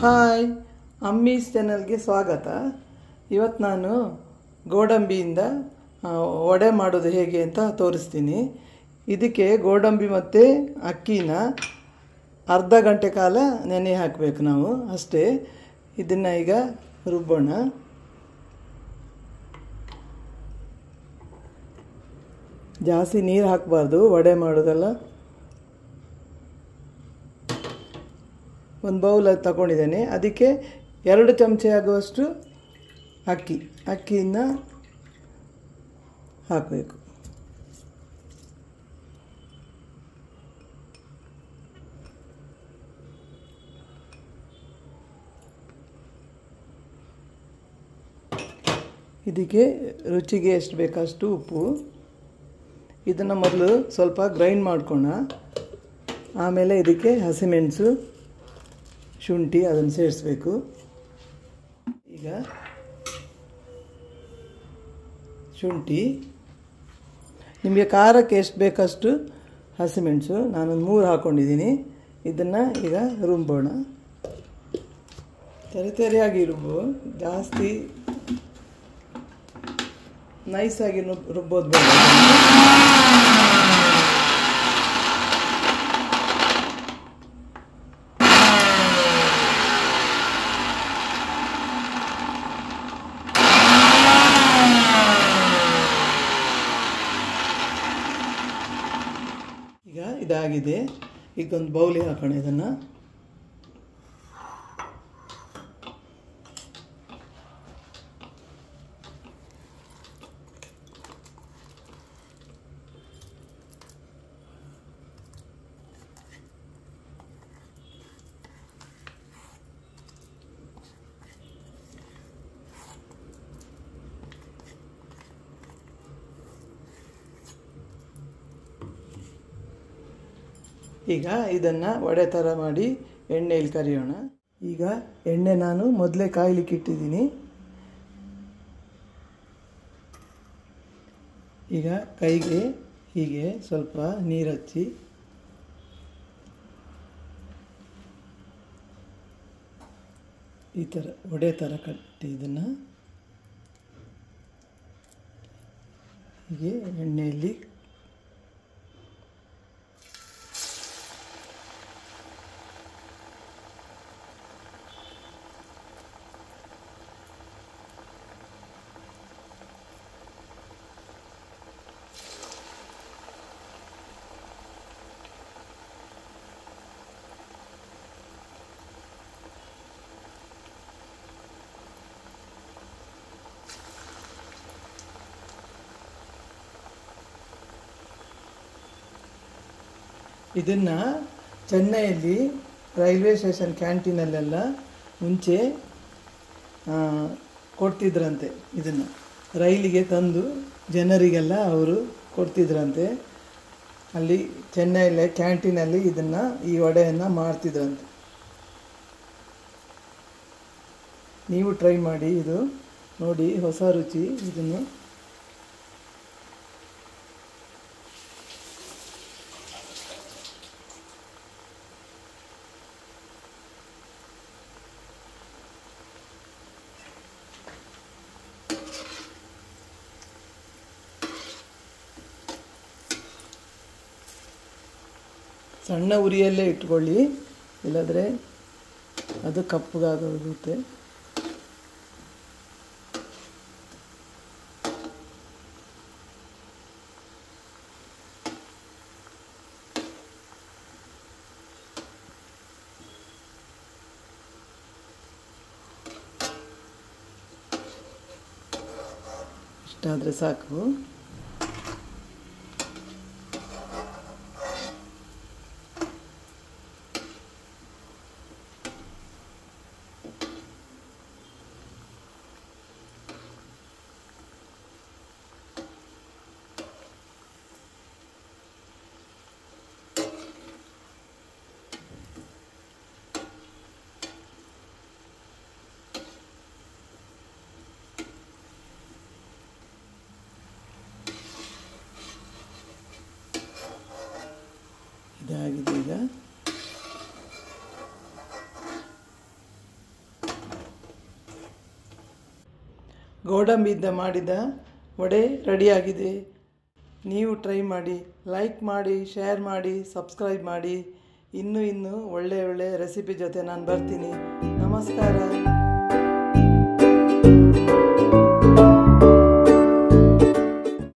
Hi, Ammi's ಚಾನಲ್ಗೆ ಸ್ವಾಗತ. ಇವತ್ತು ನಾನು ಗೋಡಂಬಿಯಿಂದ ವಡೆ ಮಾಡೋದು ಹೇಗೆ ಅಂತ ತೋರಿಸ್ತೀನಿ. ಇದಕ್ಕೆ ಗೋಡಂಬಿ ಮತ್ತು ಅಕ್ಕಿನ ಅರ್ಧ ಗಂಟೆ ಕಾಲ ನೆನೆ ಹಾಕಬೇಕು ನಾವು ಅಷ್ಟೇ. ಇದನ್ನು ಈಗ ರುಬ್ಬೋಣ. ಜಾಸ್ತಿ ನೀರು ಹಾಕಬಾರ್ದು, ವಡೆ ಮಾಡೋದಲ್ಲ. ಒಂದು ಬೌಲ್ ತಗೊಂಡಿದ್ದೇನೆ, ಅದಕ್ಕೆ 2 ಚಮಚೆ ಆಗುವಷ್ಟು ಅಕ್ಕಿಯನ್ನು ಹಾಕಬೇಕು. ಇದಕ್ಕೆ ರುಚಿಗೆ ಎಷ್ಟು ಬೇಕಷ್ಟು ಉಪ್ಪು. ಇದನ್ನು ಮೊದಲು ಸ್ವಲ್ಪ ಗ್ರೈಂಡ್ ಮಾಡ್ಕೋಣ. ಆಮೇಲೆ ಇದಕ್ಕೆ ಹಸಿಮೆಣಸು, ಶುಂಠಿ ಅದನ್ನು ಸೇರಿಸಬೇಕು. ಈಗ ಶುಂಠಿ, ನಿಮಗೆ ಖಾರಕ್ಕೆ ಎಷ್ಟು ಬೇಕಷ್ಟು ಹಸಿಮೆಣಸು, ನಾನೊಂದು 3 ಹಾಕ್ಕೊಂಡಿದ್ದೀನಿ. ಇದನ್ನು ಈಗ ರುಬ್ಬೋಣ. ತೆರೆಯಾಗಿ ರುಬ್ಬು, ಜಾಸ್ತಿ ನೈಸಾಗಿ ರುಬ್ಬೋದು ಬೇಡ. ಈಗ ಇದಾಗಿದೆ. ಈಗ ಒಂದು ಬೌಲಿಗೆ ಹಾಕೋಣ ಇದನ್ನು. ಈಗ ಇದನ್ನು ವಡೆ ಥರ ಮಾಡಿ ಎಣ್ಣೆಯಲ್ಲಿ ಕರಿಯೋಣ. ಈಗ ಎಣ್ಣೆ ನಾನು ಮೊದಲೇ ಕಾಯಲಿಕ್ಕೆ ಇಟ್ಟಿದ್ದೀನಿ. ಈಗ ಕೈಗೆ ಹೀಗೆ ಸ್ವಲ್ಪ ನೀರು ಹಚ್ಚಿ ಈ ಥರ ವಡೆ ಥರ ಕಟ್ಟಿ ಇದನ್ನು ಹೀಗೆ ಎಣ್ಣೆಯಲ್ಲಿ ಇದನ್ನು ಚೆನ್ನೈಯಲ್ಲಿ ರೈಲ್ವೆ ಸ್ಟೇಷನ್ ಕ್ಯಾಂಟೀನಲ್ಲೆಲ್ಲ ಮುಂಚೆ ಕೊಡ್ತಿದ್ರಂತೆ. ಇದನ್ನು ರೈಲಿಗೆ ತಂದು ಜನರಿಗೆಲ್ಲ ಅವರು ಕೊಡ್ತಿದ್ರಂತೆ. ಅಲ್ಲಿ ಚೆನ್ನೈಯಲ್ಲೇ ಕ್ಯಾಂಟೀನಲ್ಲಿ ಇದನ್ನು ಈ ವಡೆಯನ್ನು ಮಾಡ್ತಿದ್ರಂತೆ. ನೀವು ಟ್ರೈ ಮಾಡಿ, ಇದು ನೋಡಿ ಹೊಸ ರುಚಿ. ಇದನ್ನು ಸಣ್ಣ ಉರಿಯಲ್ಲೇ ಇಟ್ಕೊಳ್ಳಿ, ಇಲ್ಲದ್ರೆ ಅದು ಕಪ್ಪಗಾಗೋಗುತ್ತೆ. ಇಷ್ಟಾದರೆ ಸಾಕು. ಇದಾಗಿದೆ. ಈಗ ಗೋಡಂಬಿಯಿಂದ ಮಾಡಿದ ವಡೆ ರೆಡಿಯಾಗಿದೆ. ನೀವು ಟ್ರೈ ಮಾಡಿ, ಲೈಕ್ ಮಾಡಿ, ಶೇರ್ ಮಾಡಿ, ಸಬ್ಸ್ಕ್ರೈಬ್ ಮಾಡಿ. ಇನ್ನೂ ಒಳ್ಳೆಯ ರೆಸಿಪಿ ಜೊತೆ ನಾನು ಬರ್ತೀನಿ. ನಮಸ್ಕಾರ.